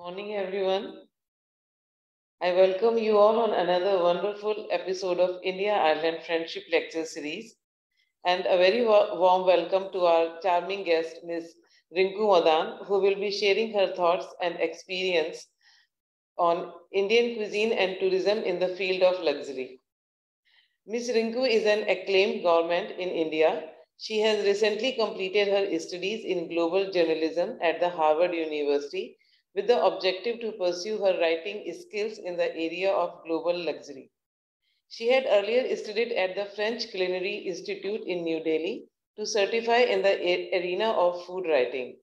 Morning, everyone. I welcome you all on another wonderful episode of India-Ireland Friendship Lecture Series, and a very warm welcome to our charming guest, Ms. Rinku Madan, who will be sharing her thoughts and experience on Indian cuisine and tourism in the field of luxury. Ms. Rinku is an acclaimed gourmand in India. She has recently completed her studies in global journalism at the Harvard University with the objective to pursue her writing skills in the area of global luxury. She had earlier studied at the French Culinary Institute in New Delhi to certify in the arena of food writing.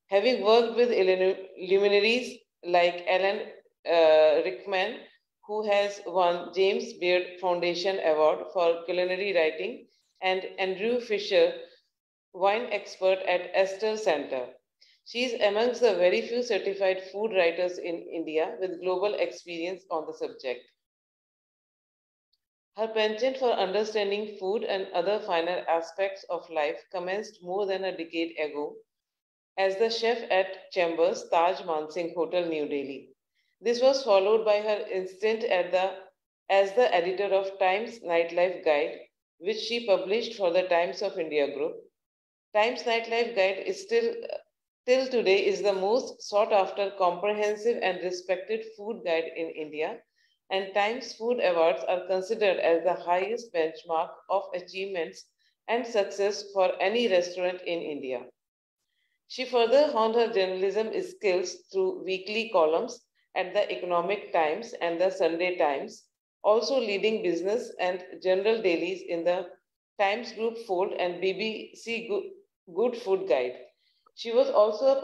Having worked with luminaries like Alan Rickman, who has won James Beard Foundation Award for culinary writing, and Andrew Fisher, wine expert at Esther Center. She is amongst the very few certified food writers in India with global experience on the subject. Her penchant for understanding food and other finer aspects of life commenced more than a decade ago as the chef at Chambers Taj Mansingh Hotel, New Delhi. This was followed by her stint as the editor of Times Nightlife Guide, which she published for the Times of India Group. Times Nightlife Guide is still till today is the most sought after, comprehensive and respected food guide in India, and Times Food Awards are considered as the highest benchmark of achievements and success for any restaurant in India. She further honed her journalism skills through weekly columns at the Economic Times and the Sunday Times, also leading business and general dailies in the Times Group Fold and BBC Good Food Guide. She was also a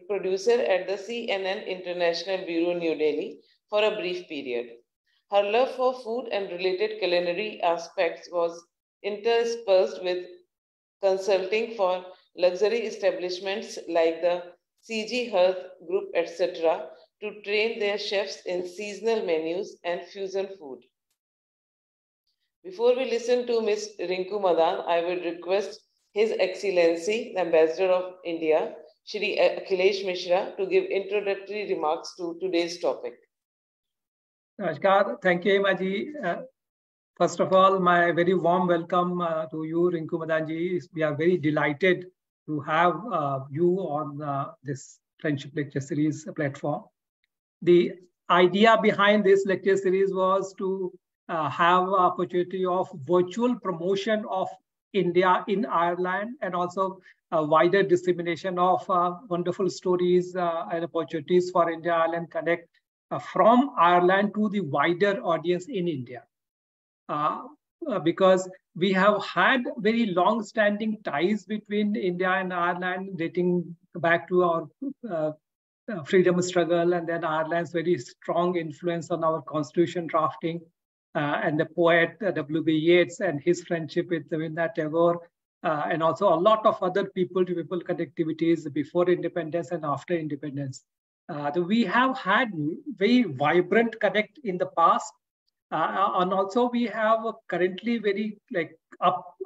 producer at the CNN International Bureau, New Delhi, for a brief period. Her love for food and related culinary aspects was interspersed with consulting for luxury establishments like the CG Hearth Group, etc., to train their chefs in seasonal menus and fusion food. Before we listen to Ms. Rinku Madan, I would request His Excellency, the Ambassador of India, Shri Akhilesh Mishra, to give introductory remarks to today's topic. Namaskar. Thank you, Emaji. First of all, my very warm welcome to you, Rinku Madan ji. We are very delighted to have you on this Friendship Lecture Series platform. The idea behind this lecture series was to have an opportunity of virtual promotion of India in Ireland, and also a wider dissemination of wonderful stories and opportunities for India-Ireland Connect from Ireland to the wider audience in India. Because we have had very long-standing ties between India and Ireland, dating back to our freedom struggle, and then Ireland's very strong influence on our constitution drafting, and the poet W.B. Yeats and his friendship with Rabindranath Tagore, and also a lot of other people-to-people connectivities before independence and after independence. We have had very vibrant connect in the past, and also we have currently very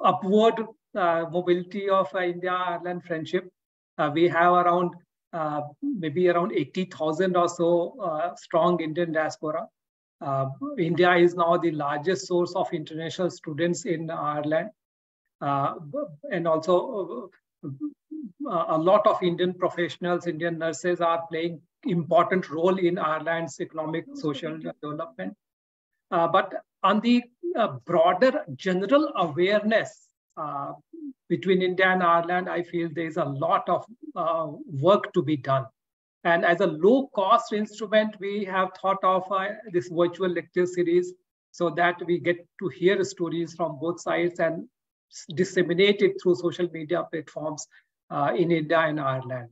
upward mobility of India-Ireland friendship. We have around maybe around 80,000 or so strong Indian diaspora. India is now the largest source of international students in Ireland. And also a lot of Indian professionals, Indian nurses are playing important role in Ireland's economic, social development. But on the broader general awareness between India and Ireland, I feel there's a lot of work to be done. And as a low-cost instrument, we have thought of this virtual lecture series so that we get to hear stories from both sides and disseminate it through social media platforms in India and Ireland.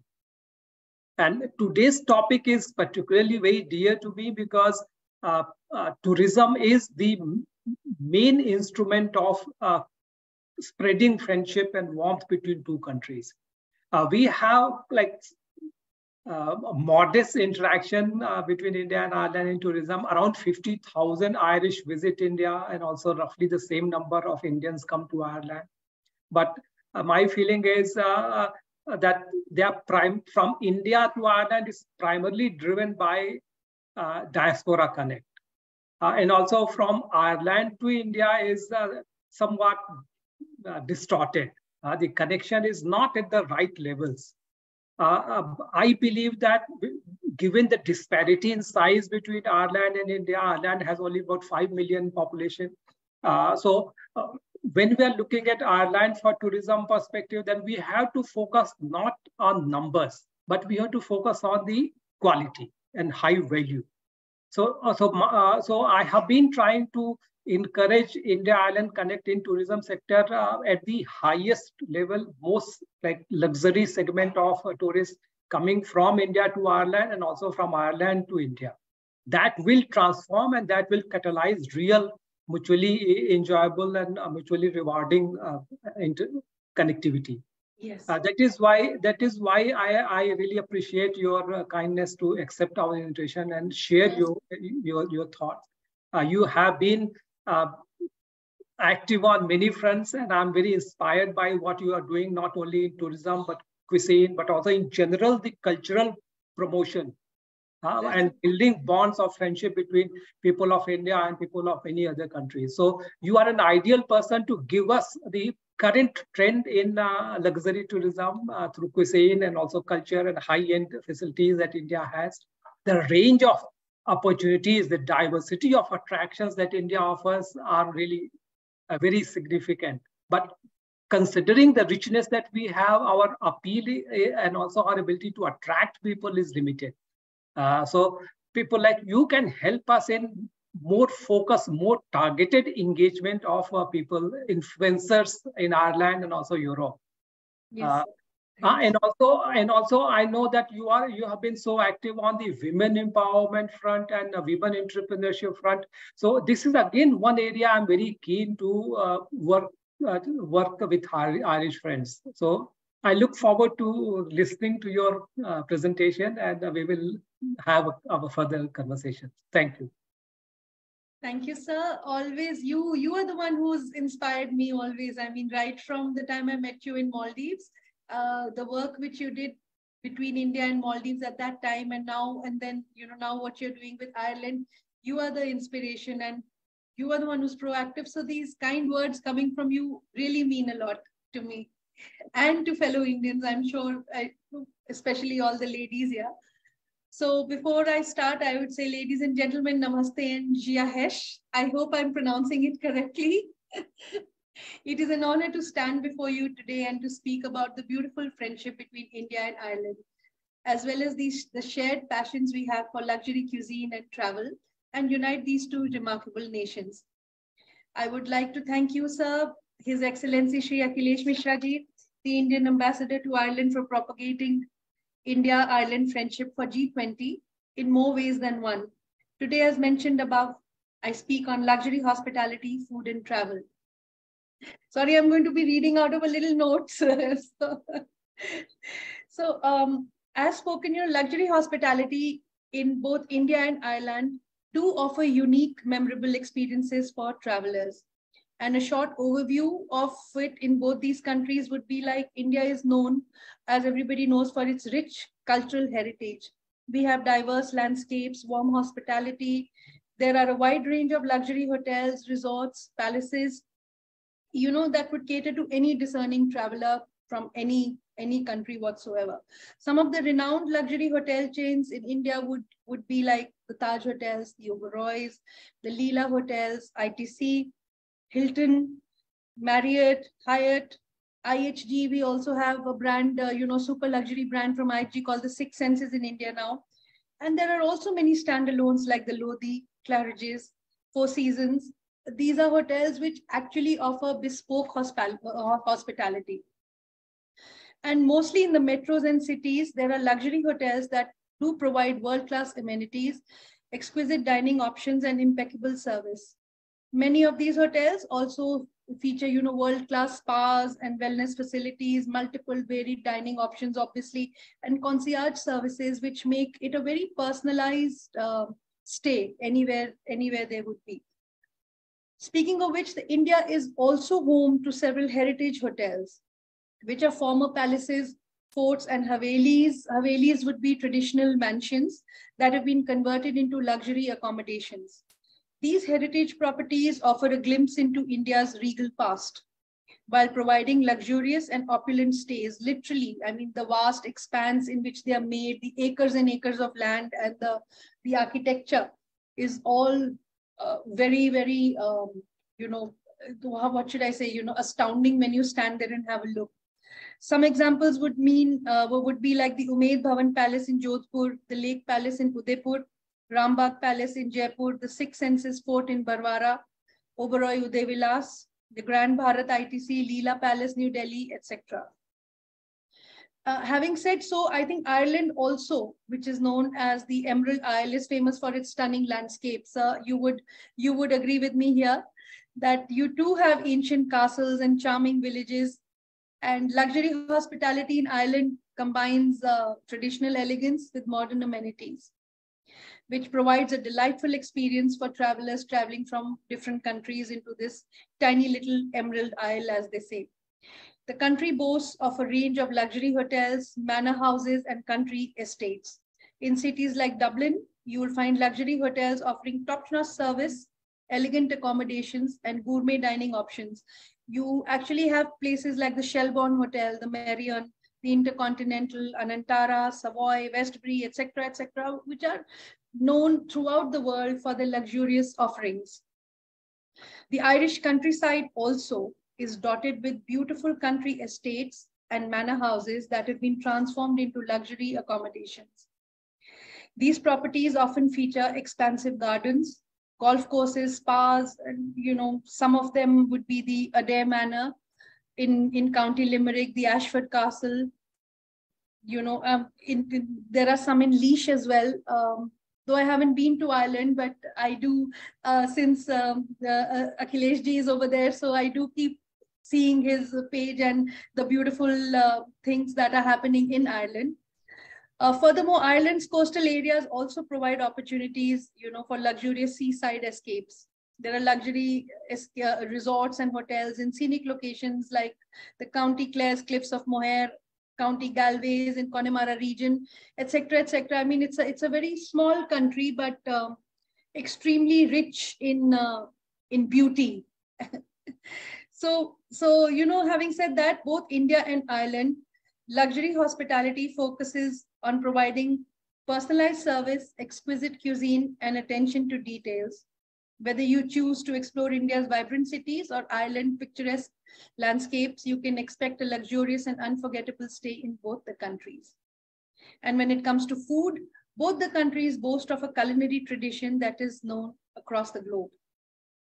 And today's topic is particularly very dear to me because tourism is the main instrument of spreading friendship and warmth between two countries. We have a modest interaction between India and Ireland in tourism. Around 50,000 Irish visit India, and also roughly the same number of Indians come to Ireland. But my feeling is that they are from India to Ireland is primarily driven by diaspora connect. And also from Ireland to India is somewhat distorted. The connection is not at the right levels. I believe that given the disparity in size between Ireland and India, Ireland has only about 5 million population. When we are looking at Ireland for tourism perspective, then we have to focus not on numbers, but we have to focus on the quality and high value. So I have been trying to encourage India-Ireland Connect in tourism sector at the highest level, most like luxury segment of tourists coming from India to Ireland and also from Ireland to India. That will transform and that will catalyze real mutually enjoyable and mutually rewarding connectivity. Yes. That is why I really appreciate your kindness to accept our invitation and share your thoughts. You have been active on many fronts, and I'm very inspired by what you are doing, not only in tourism, but cuisine, but also in general, the cultural promotion and building bonds of friendship between people of India and people of any other country. So you are an ideal person to give us the current trend in luxury tourism through cuisine and also culture and high-end facilities that India has. The range of opportunities, the diversity of attractions that India offers are really very significant. But considering the richness that we have, our appeal and also our ability to attract people is limited. So people like you can help us in more focused, more targeted engagement of people, influencers in Ireland and also Europe. Yes. And also, I know that you have been so active on the women empowerment front and the women entrepreneurship front. So this is again one area I'm very keen to work with Irish friends. So I look forward to listening to your presentation, and we will have our further conversations. Thank you. Thank you, sir. Always, you are the one who's inspired me always. I mean, right from the time I met you in Maldives, the work which you did between India and Maldives at that time and now, and then, now what you're doing with Ireland, you are the inspiration and you are the one who's proactive. So these kind words coming from you really mean a lot to me and to fellow Indians, I'm sure, especially all the ladies here. So before I start, I would say, ladies and gentlemen, namaste and jia hesh. I hope I'm pronouncing it correctly. It is an honor to stand before you today and to speak about the beautiful friendship between India and Ireland, as well as the shared passions we have for luxury cuisine and travel, and unite these two remarkable nations. I would like to thank you, sir, His Excellency Shri Akhilesh Mishra ji, the Indian Ambassador to Ireland, for propagating India-Ireland friendship for G20 in more ways than one. Today, as mentioned above, I speak on luxury hospitality, food and travel. Sorry, I'm going to be reading out of a little notes. As spoken, luxury hospitality in both India and Ireland do offer unique, memorable experiences for travelers. And a short overview of it in both these countries would be like India is known, as everybody knows, for its rich cultural heritage. We have diverse landscapes, warm hospitality. There are a wide range of luxury hotels, resorts, palaces, that would cater to any discerning traveler from any country whatsoever. Some of the renowned luxury hotel chains in India would be like the Taj Hotels, the Oberois, the Leela Hotels, ITC, Hilton, Marriott, Hyatt, IHG. We also have a brand, super luxury brand from IHG called the Six Senses in India now. And there are also many standalones like the Lodhi, Claridge's, Four Seasons. These are hotels which actually offer bespoke hospitality. And mostly in the metros and cities, there are luxury hotels that do provide world-class amenities, exquisite dining options, and impeccable service. Many of these hotels also feature, world-class spas and wellness facilities, multiple varied dining options, obviously, and concierge services, which make it a very personalized stay anywhere they would be. Speaking of which, India is also home to several heritage hotels, which are former palaces forts and havelis. Havelis would be traditional mansions that have been converted into luxury accommodations. These heritage properties offer a glimpse into India's regal past, while providing luxurious and opulent stays. Literally, I mean, the vast expanse in which they are made, the acres and acres of land, and the architecture is all very, very, what should I say, astounding when you stand there and have a look. Some examples would be like the Umaid Bhavan Palace in Jodhpur, the Lake Palace in Udaipur, Rambagh Palace in Jaipur, the Six Senses Fort in Barwara, Oberoi Uday Vilas, the Grand Bharat ITC, Leela Palace, New Delhi, etc. Having said so, I think Ireland also, which is known as the Emerald Isle, is famous for its stunning landscapes. You would agree with me here that you too have ancient castles and charming villages, and luxury hospitality in Ireland combines traditional elegance with modern amenities, which provides a delightful experience for travelers traveling from different countries into this tiny little Emerald Isle, as they say. The country boasts of a range of luxury hotels, manor houses, and country estates. In cities like Dublin, you will find luxury hotels offering top-notch service, elegant accommodations, and gourmet dining options. You actually have places like the Shelbourne Hotel, the Marion, the Intercontinental, Anantara, Savoy, Westbury, etc., which are known throughout the world for their luxurious offerings. The Irish countryside also is dotted with beautiful country estates and manor houses that have been transformed into luxury accommodations. These properties often feature expansive gardens, golf courses, spas, and some of them would be the Adair Manor in County Limerick, the Ashford Castle. There are some in Laois as well. Though I haven't been to Ireland, but I do since Akhilesh ji is over there, so I do keep seeing his page and the beautiful things that are happening in Ireland. Furthermore, Ireland's coastal areas also provide opportunities, for luxurious seaside escapes. There are luxury resorts and hotels in scenic locations like the County Clare's Cliffs of Moher, County Galway's in Connemara region, etc., I mean, it's a very small country, but extremely rich in beauty. So having said that, both India and Ireland, luxury hospitality focuses on providing personalized service, exquisite cuisine, and attention to details. Whether you choose to explore India's vibrant cities or Ireland's picturesque landscapes, you can expect a luxurious and unforgettable stay in both the countries. And when it comes to food, both the countries boast of a culinary tradition that is known across the globe.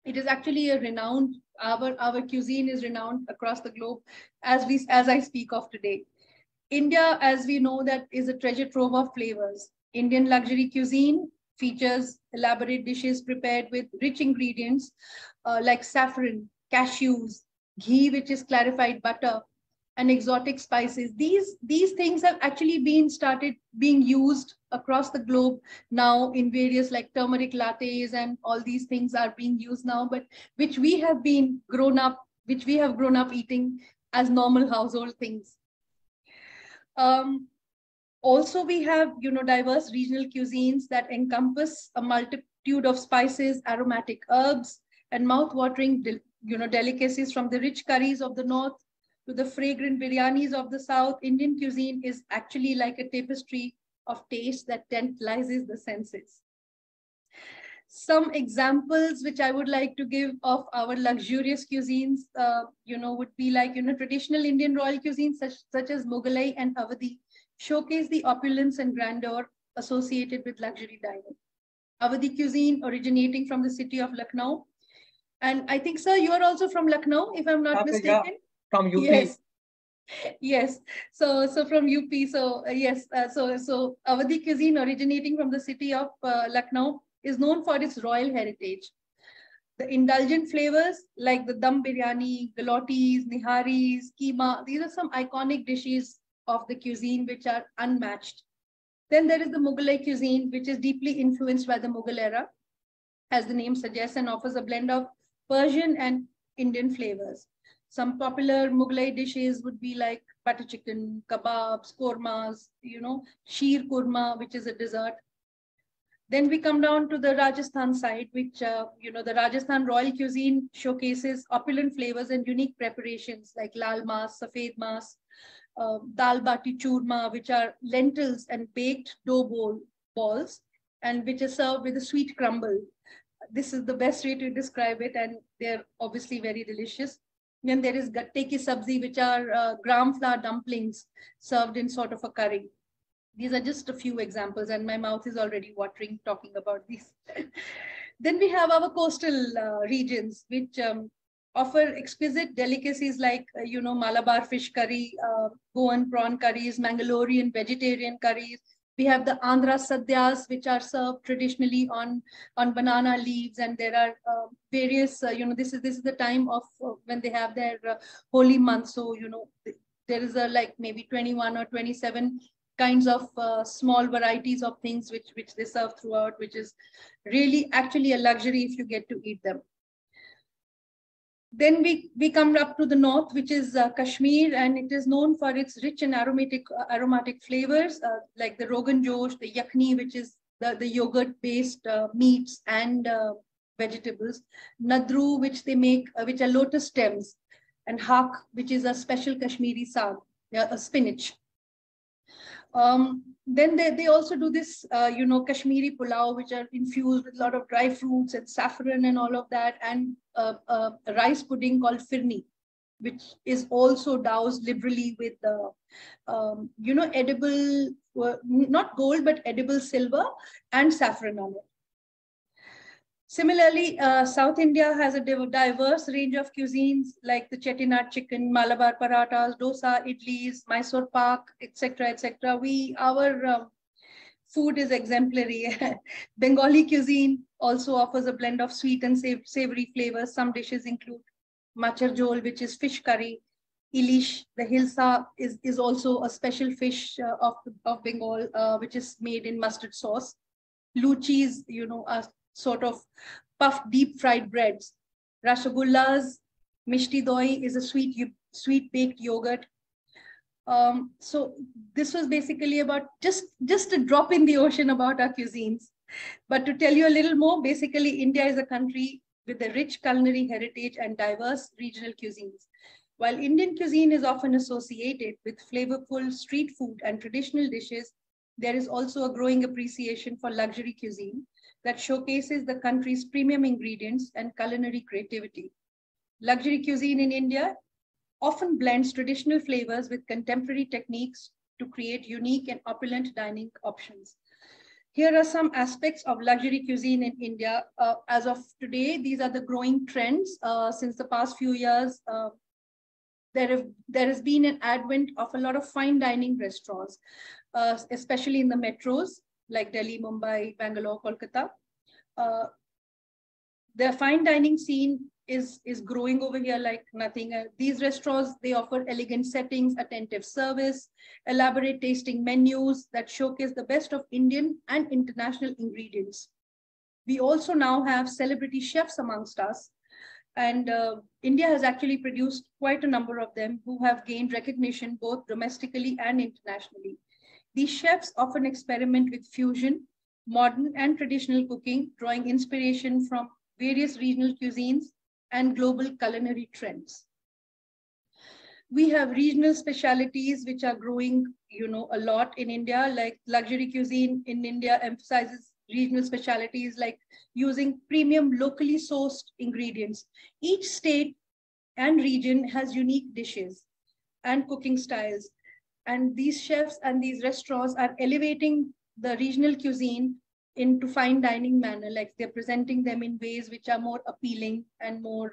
It is actually a renowned, our cuisine is renowned across the globe as I speak of today. India, as we know, that is a treasure trove of flavors. Indian luxury cuisine features elaborate dishes prepared with rich ingredients like saffron, cashews, ghee, which is clarified butter, and exotic spices. These things have actually started being used across the globe now in various like turmeric lattes, and all these things are being used now, but which we have grown up eating as normal household things. Also, we have diverse regional cuisines that encompass a multitude of spices, aromatic herbs, and mouth-watering delicacies, from the rich curries of the north to the fragrant biryanis of the south. Indian cuisine is actually like a tapestry of taste that tantalizes the senses. Some examples which I would like to give of our luxurious cuisines, would be like, traditional Indian royal cuisines such as Mughalai and Awadhi showcase the opulence and grandeur associated with luxury dining. Awadhi cuisine originating from the city of Lucknow. And I think, sir, you are also from Lucknow, if I'm not mistaken. Yeah, from UP. Yes. So from UP. So yes. So Awadhi cuisine originating from the city of Lucknow is known for its royal heritage. The indulgent flavors like the dum biryani, galotis, niharis, keema, these are some iconic dishes of the cuisine which are unmatched. Then there is the Mughalai cuisine, which is deeply influenced by the Mughal era, as the name suggests, and offers a blend of Persian and Indian flavors. Some popular Mughalai dishes would be like butter chicken, kebabs, kormas, sheer kurma, which is a dessert. Then we come down to the Rajasthan side, which, the Rajasthan royal cuisine showcases opulent flavors and unique preparations like lal mas, safed mas, dal bati churma, which are lentils and baked dough balls, and which is served with a sweet crumble. This is the best way to describe it, and they're obviously very delicious. Then there is gatte ki sabzi, which are gram flour dumplings served in sort of a curry. These are just a few examples, and my mouth is already watering talking about these. Then we have our coastal regions, which offer exquisite delicacies like, Malabar fish curry, Goan prawn curries, Mangalorean vegetarian curries. We have the Andhra Sadyas, which are served traditionally on banana leaves, and there are various, this is the time of when they have their holy month. So, there is like maybe 21 or 27 kinds of small varieties of things which they serve throughout, which is really actually a luxury if you get to eat them. Then we come up to the north, which is Kashmir, and it is known for its rich and aromatic flavors like the Rogan Josh, the Yakhni, which is the yogurt-based meats and vegetables, Nadru, which they make, which are lotus stems, and Hak, which is a special Kashmiri saag, a spinach. Then they also do this, Kashmiri pulao, which are infused with a lot of dry fruits and saffron and all of that, and a rice pudding called firni, which is also doused liberally with, edible, not gold, but edible silver and saffron on it. Similarly, South India has a diverse range of cuisines like the Chettinad chicken, Malabar parathas, dosa, idlis, Mysore pak, etc., etc. Our food is exemplary. Bengali cuisine also offers a blend of sweet and savory flavors. Some dishes include machar jhol, which is fish curry. Ilish, the hilsa, is also a special fish of Bengal, which is made in mustard sauce. Luchis, are sort of puffed deep fried breads. Rasagullas, mishti doi is a sweet baked yogurt. So this was basically about just a drop in the ocean about our cuisines. But to tell you a little more, basically India is a country with a rich culinary heritage and diverse regional cuisines. While Indian cuisine is often associated with flavorful street food and traditional dishes, there is also a growing appreciation for luxury cuisine that showcases the country's premium ingredients and culinary creativity. Luxury cuisine in India often blends traditional flavors with contemporary techniques to create unique and opulent dining options. Here are some aspects of luxury cuisine in India. As of today, these are the growing trends. Since the past few years, there has been an advent of a lot of fine dining restaurants, especially in the metros like Delhi, Mumbai, Bangalore, Kolkata. The fine dining scene is growing over here like nothing. These restaurants, they offer elegant settings, attentive service, elaborate tasting menus that showcase the best of Indian and international ingredients. We also now have celebrity chefs amongst us, and India has actually produced quite a number of them who have gained recognition both domestically and internationally. These chefs often experiment with fusion, modern and traditional cooking, drawing inspiration from various regional cuisines and global culinary trends. We have regional specialities which are growing, a lot in India, like luxury cuisine in India emphasizes regional specialities like using premium locally sourced ingredients. Each state and region has unique dishes and cooking styles. And these chefs and these restaurants are elevating the regional cuisine into fine dining manner, like they're presenting them in ways which are more appealing and more,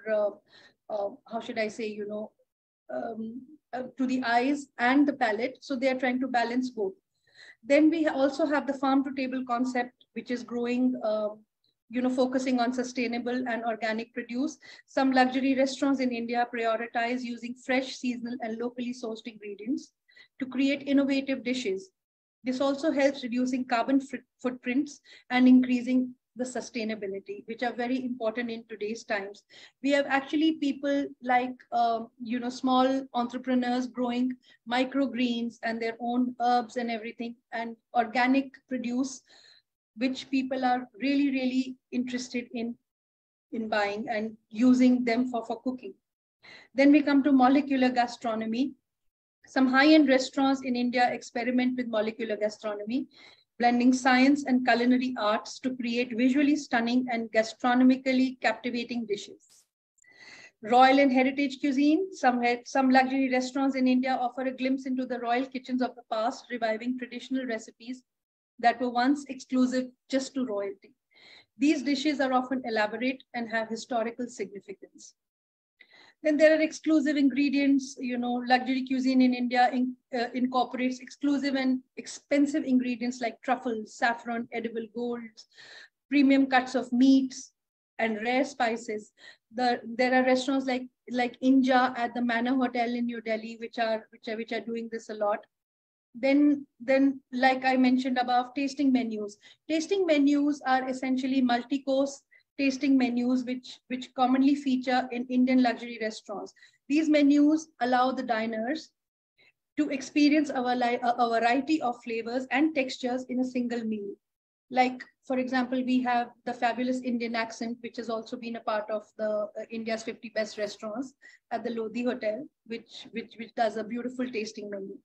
how should I say, to the eyes and the palate. So they're trying to balance both. Then we also have the farm to table concept, which is growing, focusing on sustainable and organic produce. Some luxury restaurants in India prioritize using fresh, seasonal, and locally sourced ingredients to create innovative dishes. This also helps reducing carbon footprints and increasing the sustainability, which are very important in today's times. We have actually people like, small entrepreneurs growing microgreens and their own herbs and everything, and organic produce, which people are really, really interested in buying and using them for cooking. Then we come to molecular gastronomy. Some high-end restaurants in India experiment with molecular gastronomy, blending science and culinary arts to create visually stunning and gastronomically captivating dishes. Royal and heritage cuisine. Some luxury restaurants in India offer a glimpse into the royal kitchens of the past, reviving traditional recipes that were once exclusive just to royalty. These dishes are often elaborate and have historical significance. Then there are exclusive ingredients. Luxury cuisine in India incorporates exclusive and expensive ingredients like truffles, saffron, edible golds, premium cuts of meats, and rare spices. There are restaurants like Inja at the Manor Hotel in New Delhi, which are doing this a lot. Then, like I mentioned above, tasting menus. Tasting menus are essentially multi-course tasting menus which commonly feature in Indian luxury restaurants. These menus allow the diners to experience a variety of flavors and textures in a single meal. Like, for example, we have the fabulous Indian accent, which has also been a part of the India's 50 best restaurants at the Lodhi Hotel, which does a beautiful tasting menu.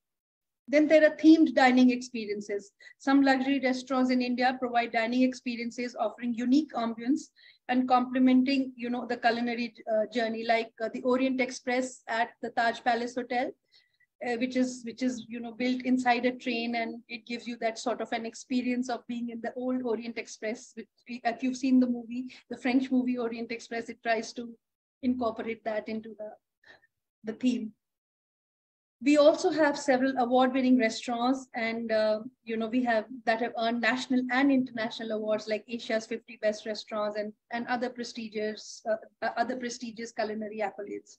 Then there are themed dining experiences. Some luxury restaurants in India provide dining experiences offering unique ambience and complementing, the culinary journey, like the Orient Express at the Taj Palace Hotel, which is built inside a train, and it gives you that sort of an experience of being in the old Orient Express. If you've seen the movie, the French movie Orient Express, it tries to incorporate that into the theme. We also have several award-winning restaurants, and we have that have earned national and international awards like Asia's 50 best restaurants and other prestigious culinary accolades.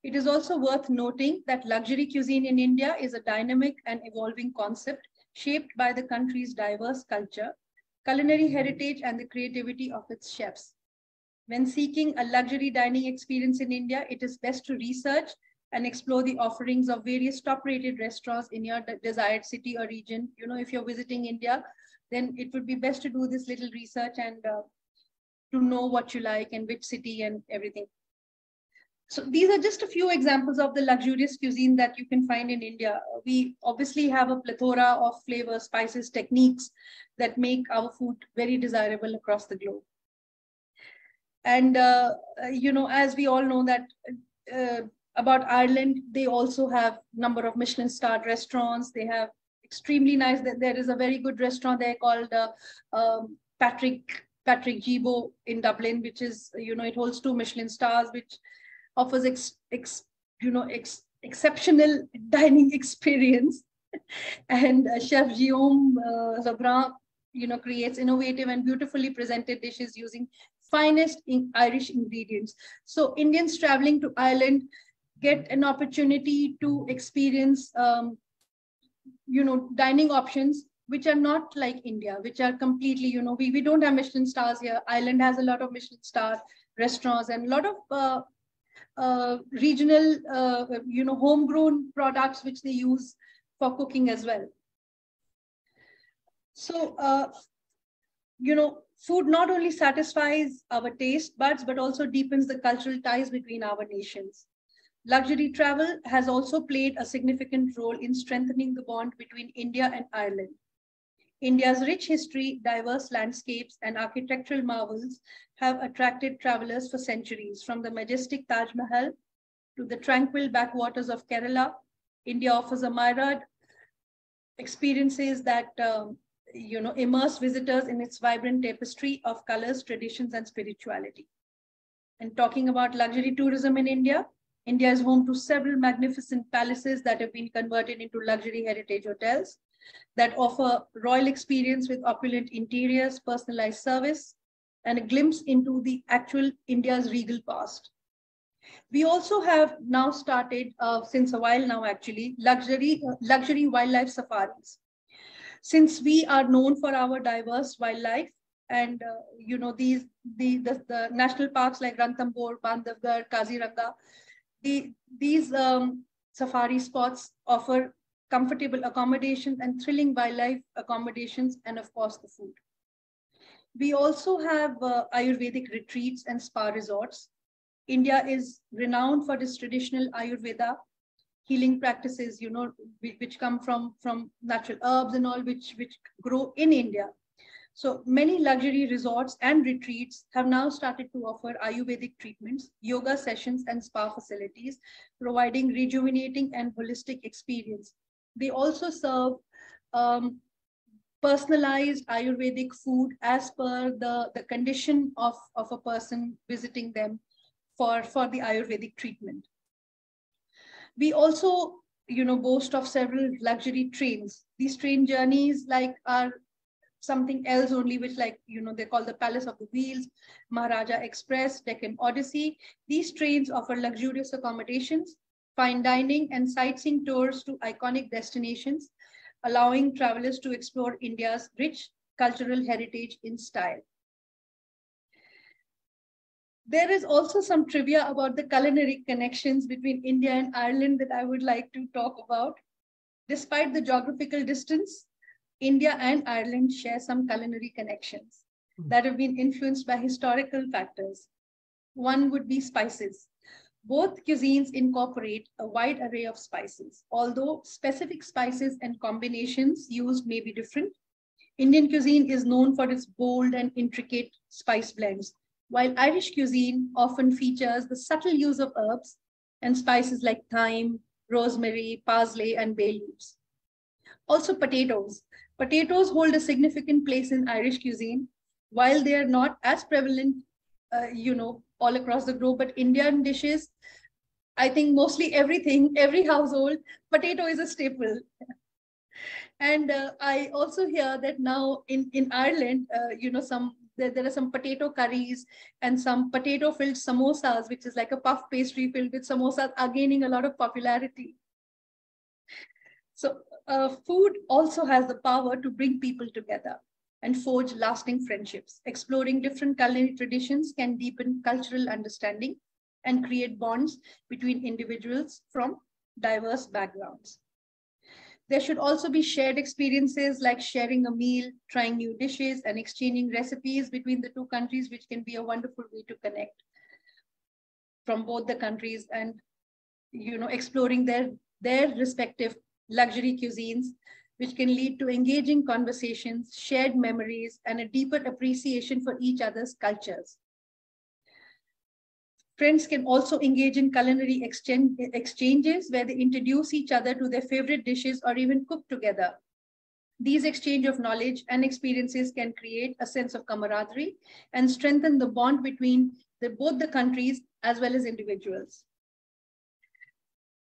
It is also worth noting that luxury cuisine in India is a dynamic and evolving concept shaped by the country's diverse culture, culinary heritage, and the creativity of its chefs. When seeking a luxury dining experience in India, it is best to research and explore the offerings of various top-rated restaurants in your desired city or region. If you're visiting India, then it would be best to do this little research and to know what you like and which city and everything. So these are just a few examples of the luxurious cuisine that you can find in India. We obviously have a plethora of flavors, spices, techniques that make our food very desirable across the globe. And, as we all know that, about Ireland, they also have a number of Michelin-starred restaurants. They have extremely nice. There is a very good restaurant there called Patrick Gibo in Dublin, which is it holds 2 Michelin stars, which offers exceptional dining experience. And Chef Guillaume Zabran, creates innovative and beautifully presented dishes using finest Irish ingredients. So Indians traveling to Ireland get an opportunity to experience, dining options which are not like India, which are completely, we don't have Michelin stars here. Ireland has a lot of Michelin star restaurants and a lot of regional, homegrown products which they use for cooking as well. So, food not only satisfies our taste buds, but also deepens the cultural ties between our nations. Luxury travel has also played a significant role in strengthening the bond between India and Ireland. India's rich history, diverse landscapes, and architectural marvels have attracted travelers for centuries. From the majestic Taj Mahal to the tranquil backwaters of Kerala, India offers a myriad experiences that immerse visitors in its vibrant tapestry of colors, traditions, and spirituality. And talking about luxury tourism in India, India is home to several magnificent palaces that have been converted into luxury heritage hotels that offer royal experience with opulent interiors, personalized service, and a glimpse into the actual India's regal past. We also have now started, since a while now actually, luxury wildlife safaris. Since we are known for our diverse wildlife And the national parks like Ranthambore, Bandhavgarh, Kaziranga, these safari spots offer comfortable accommodations and thrilling wildlife accommodations, and of course the food. We also have Ayurvedic retreats and spa resorts. India is renowned for its traditional Ayurveda healing practices, which come from natural herbs and all, which grow in India. So many luxury resorts and retreats have now started to offer Ayurvedic treatments, yoga sessions, and spa facilities, providing rejuvenating and holistic experience. They also serve personalized Ayurvedic food as per the condition of a person visiting them for the Ayurvedic treatment. We also, boast of several luxury trains. These train journeys are something else only, which they call the Palace of the Wheels, Maharaja Express, Deccan Odyssey. These trains offer luxurious accommodations, fine dining, and sightseeing tours to iconic destinations, allowing travelers to explore India's rich cultural heritage in style. There is also some trivia about the culinary connections between India and Ireland that I would like to talk about. Despite the geographical distance, India and Ireland share some culinary connections that have been influenced by historical factors. One would be spices. Both cuisines incorporate a wide array of spices, although specific spices and combinations used may be different. Indian cuisine is known for its bold and intricate spice blends, while Irish cuisine often features the subtle use of herbs and spices like thyme, rosemary, parsley, and bay leaves. Also potatoes. Potatoes hold a significant place in Irish cuisine, while they are not as prevalent, all across the globe, but Indian dishes, I think mostly every household, potato is a staple. And I also hear that now in Ireland, there are some potato curries and some potato-filled samosas, which is like a puff pastry filled with samosas, are gaining a lot of popularity. So food also has the power to bring people together and forge lasting friendships. Exploring different culinary traditions can deepen cultural understanding and create bonds between individuals from diverse backgrounds. There should also be shared experiences like sharing a meal, trying new dishes, and exchanging recipes between the two countries, which can be a wonderful way to connect from both the countries and, exploring their respective luxury cuisines, which can lead to engaging conversations, shared memories, and a deeper appreciation for each other's cultures. Friends can also engage in culinary exchanges where they introduce each other to their favorite dishes or even cook together. These exchange of knowledge and experiences can create a sense of camaraderie and strengthen the bond between both the countries as well as individuals.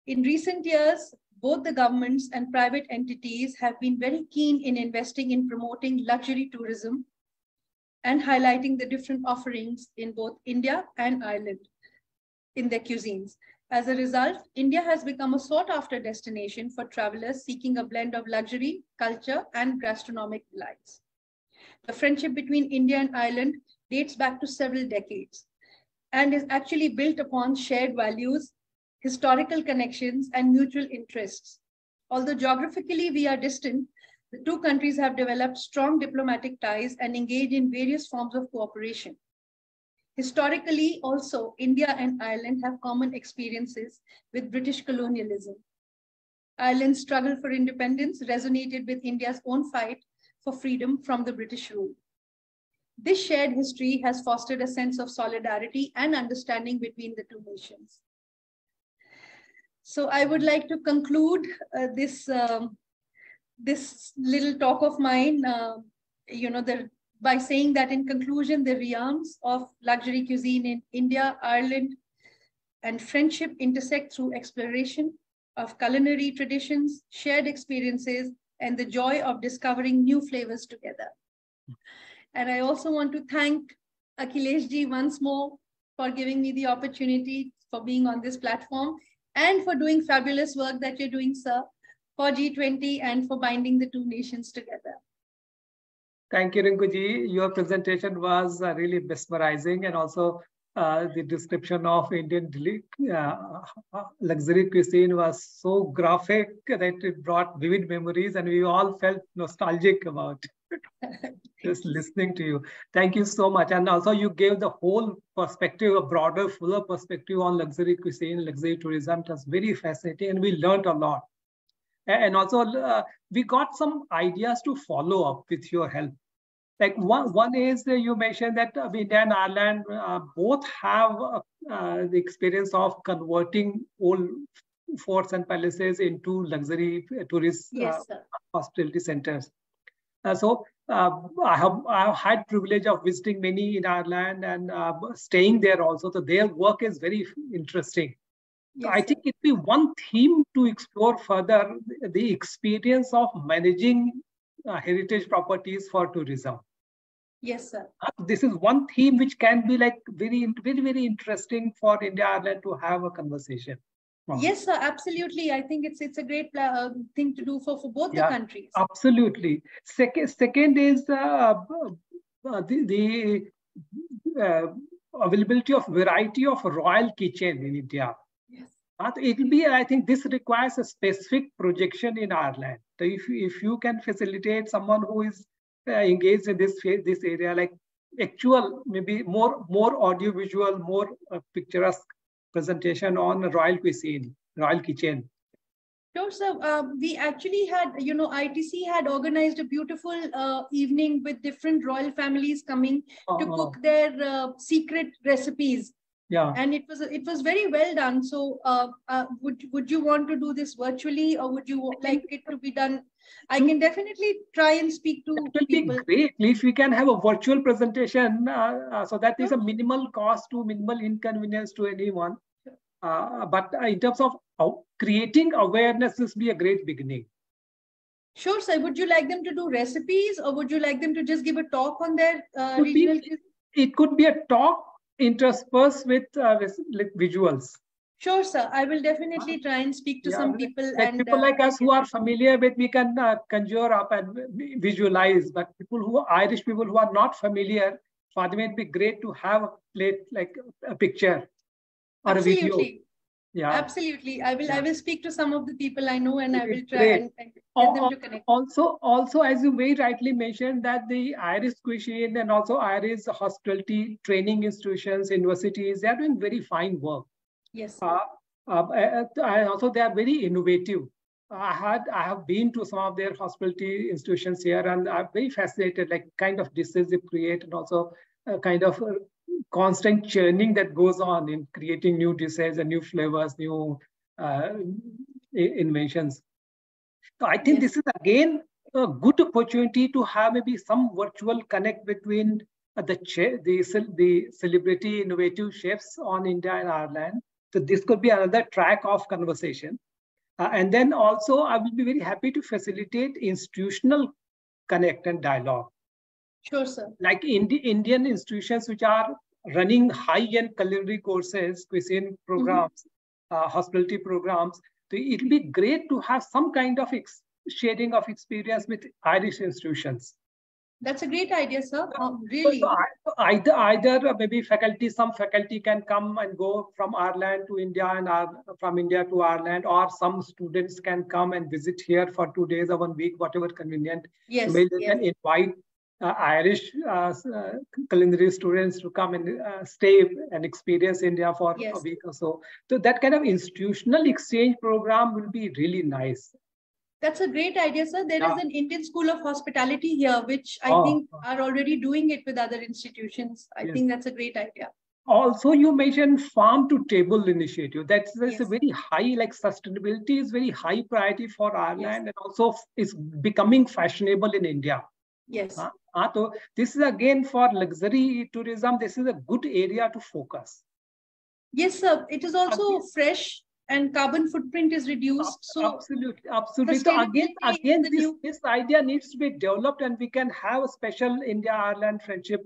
In recent years, both the governments and private entities have been very keen in investing in promoting luxury tourism and highlighting the different offerings in both India and Ireland in their cuisines. As a result, India has become a sought-after destination for travelers seeking a blend of luxury, culture, and gastronomic delights. The friendship between India and Ireland dates back to several decades and is actually built upon shared values, historical connections, and mutual interests. Although geographically we are distant, the two countries have developed strong diplomatic ties and engage in various forms of cooperation. Historically, also, India and Ireland have common experiences with British colonialism. Ireland's struggle for independence resonated with India's own fight for freedom from the British rule. This shared history has fostered a sense of solidarity and understanding between the two nations. So I would like to conclude this little talk of mine, by saying that in conclusion, the realms of luxury cuisine in India, Ireland, and friendship intersect through exploration of culinary traditions, shared experiences, and the joy of discovering new flavors together. And I also want to thank Akhilesh ji once more for giving me the opportunity for being on this platform and for doing fabulous work that you're doing, sir, for G20 and for binding the two nations together. Thank you, Rinkuji. Your presentation was really mesmerizing, and also the description of Indian luxury cuisine was so graphic that it brought vivid memories, and we all felt nostalgic about just listening to you. Thank you so much. And also you gave the whole perspective, a broader, fuller perspective on luxury cuisine, luxury tourism. It was very fascinating, and we learned a lot. And also we got some ideas to follow up with your help. Like one is you mentioned that India and Ireland both have the experience of converting old forts and palaces into luxury tourist hospitality centers. So I have had privilege of visiting many in Ireland and staying there also. So their work is very interesting. Yes, I think it'd be one theme to explore further, the experience of managing heritage properties for tourism. Yes, sir. This is one theme which can be like very, very, very interesting for India, Ireland to have a conversation. Yes, sir, absolutely. I think it's a great thing to do for both the countries. Absolutely. Second is the availability of variety of royal kitchen in India. Yes. It will be, I think this requires a specific projection in Ireland. So if you can facilitate someone who is engaged in this area, like actual, maybe more audiovisual, more picturesque presentation on royal cuisine, royal kitchen. Sure, sir. We actually had, ITC had organized a beautiful evening with different royal families coming to cook their secret recipes. Yeah. And it was very well done. So would you want to do this virtually, or would you like it to be done? I can definitely try and speak to people. It will be great if we can have a virtual presentation, so that is a minimal cost to minimal inconvenience to anyone. But in terms of creating awareness, this will be a great beginning. Sure, sir. Would you like them to do recipes, or would you like them to just give a talk on their regional cuisine? It could be a talk interspersed with visuals. Sure, sir. I will definitely try and speak to some people. Like people like us who are familiar with, we can conjure up and visualize. But Irish people who are not familiar, for them it'd be great to have a plate, like a picture or a video. Yeah, absolutely. I will speak to some of the people I know, and I will try and get them to connect. Also, as you very rightly mentioned, that the Irish cuisine and also Irish hospitality training institutions, universities, they are doing very fine work. Yes. Also, they are very innovative. I have been to some of their hospitality institutions here, and I'm very fascinated, like kind of dishes they create, and also kind of constant churning that goes on in creating new dishes and new flavors, new inventions. So I think this is again a good opportunity to have maybe some virtual connect between the celebrity innovative chefs on India and Ireland. So this could be another track of conversation. And then also I will be very happy to facilitate institutional connect and dialogue. Sure, sir. Like Indian institutions which are running high-end culinary courses, cuisine programs, hospitality programs. So it will be great to have some kind of sharing of experience with Irish institutions. That's a great idea, sir. Really. So either maybe some faculty can come and go from Ireland to India and from India to Ireland, or some students can come and visit here for 2 days or 1 week, whatever convenient. Yes. Maybe they can invite Irish culinary students to come and stay and experience India for a week or so. So that kind of institutional exchange program will be really nice. That's a great idea, sir. There is an Indian School of Hospitality here, which I think are already doing it with other institutions. I think that's a great idea. Also, you mentioned farm to table initiative. That's a very high, like sustainability is very high priority for Ireland, and also is becoming fashionable in India. Yes. So this is again for luxury tourism. This is a good area to focus. Yes, sir. It is also fresh, and carbon footprint is reduced. So absolutely. So again, this idea needs to be developed, and we can have a special India-Ireland friendship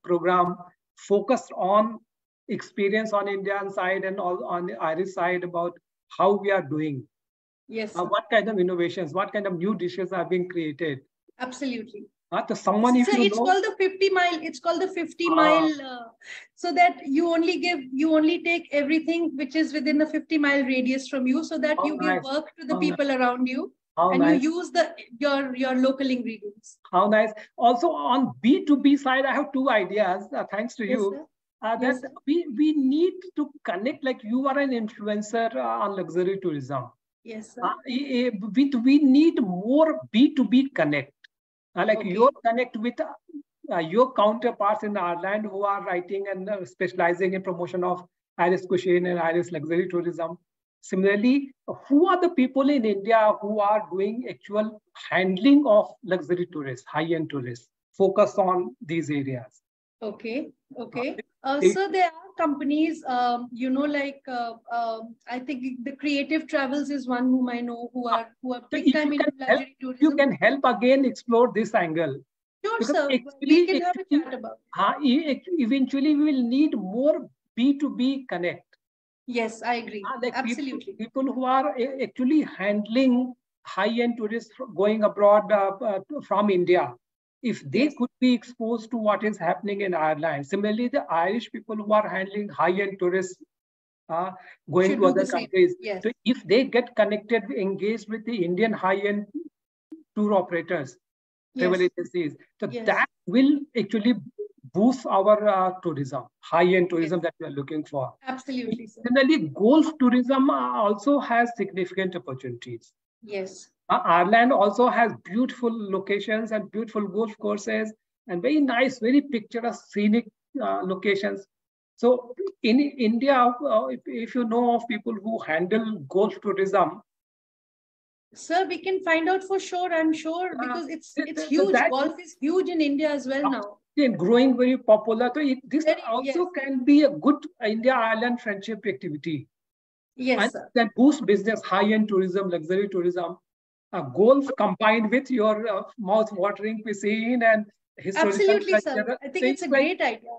program focused on experience on Indian side and all on the Irish side about how we are doing. Yes. What kind of innovations, what kind of new dishes are being created. Absolutely. So someone, if so you it's know, called the 50 mile. It's called the 50 mile. So that you only take everything which is within the 50-mile radius from you, so that you give work to the people around you, and you use your local ingredients. How nice. Also on B2B side, I have two ideas. Thanks to you. That we need to connect, like you are an influencer on luxury tourism. Yes, sir. We need more B2B connect. Like your connect with your counterparts in Ireland who are writing and specializing in promotion of Irish cuisine and Irish luxury tourism. Similarly, who are the people in India who are doing actual handling of luxury tourists, high-end tourists? Focus on these areas. Okay. So there are companies, like I think the Creative Travels is one whom I know who are big time into luxury tourism. You can help again explore this angle. Sure, sir. We can have a chat about it. Eventually, we will need more B2B connect. Yes, I agree. Like absolutely. People who are actually handling high-end tourists going abroad from India. If they could be exposed to what is happening in Ireland. Similarly, the Irish people who are handling high-end tourists going to other countries. So if they get connected, engaged with the Indian high-end tour operators, travel agencies, so that will actually boost our tourism, high-end tourism that we are looking for. Absolutely, sir. Similarly, golf tourism also has significant opportunities. Yes. Ireland also has beautiful locations and beautiful golf courses and very nice, very picturesque, scenic locations. So in India, if you know of people who handle golf tourism, sir, we can find out for sure. I'm sure, because it's huge. Golf is huge in India as well now. And growing very popular. So this also can be a good India-Ireland friendship activity. Yes, and that boost business, high-end tourism, luxury tourism. Golf combined with your mouth-watering cuisine and historical Absolutely, culture. Sir. I think it's a great idea.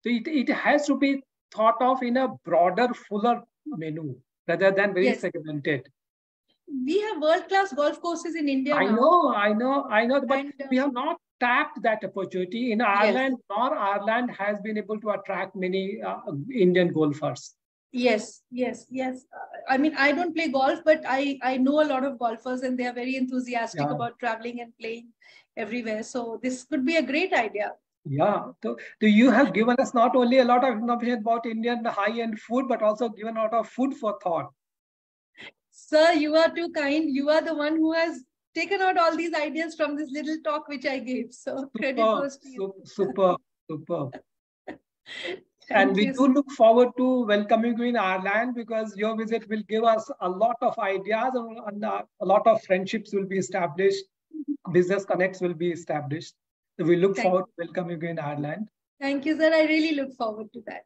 So it has to be thought of in a broader, fuller menu rather than very segmented. We have world-class golf courses in India I know, but we have not tapped that opportunity in Ireland. Nor Ireland has been able to attract many Indian golfers. Yes. I mean, I don't play golf, but I know a lot of golfers, and they are very enthusiastic about traveling and playing everywhere. So this could be a great idea. Yeah. So you have given us not only a lot of information about Indian high-end food, but also given a lot of food for thought. Sir, you are too kind. You are the one who has taken out all these ideas from this little talk which I gave. So credit goes to you. Super. And we do look forward to welcoming you in Ireland, because your visit will give us a lot of ideas and a lot of friendships will be established. Business connects will be established. So we look forward to welcoming you in Ireland. Thank you, sir. I really look forward to that.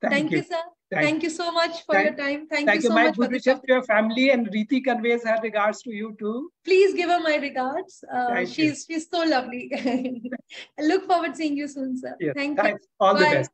Thank you, sir. Thank you so much for your time. Thank you so much for the wishes to your family, and Riti conveys her regards to you too. Please give her my regards. She's so lovely. I look forward to seeing you soon, sir. Thank you. All the best.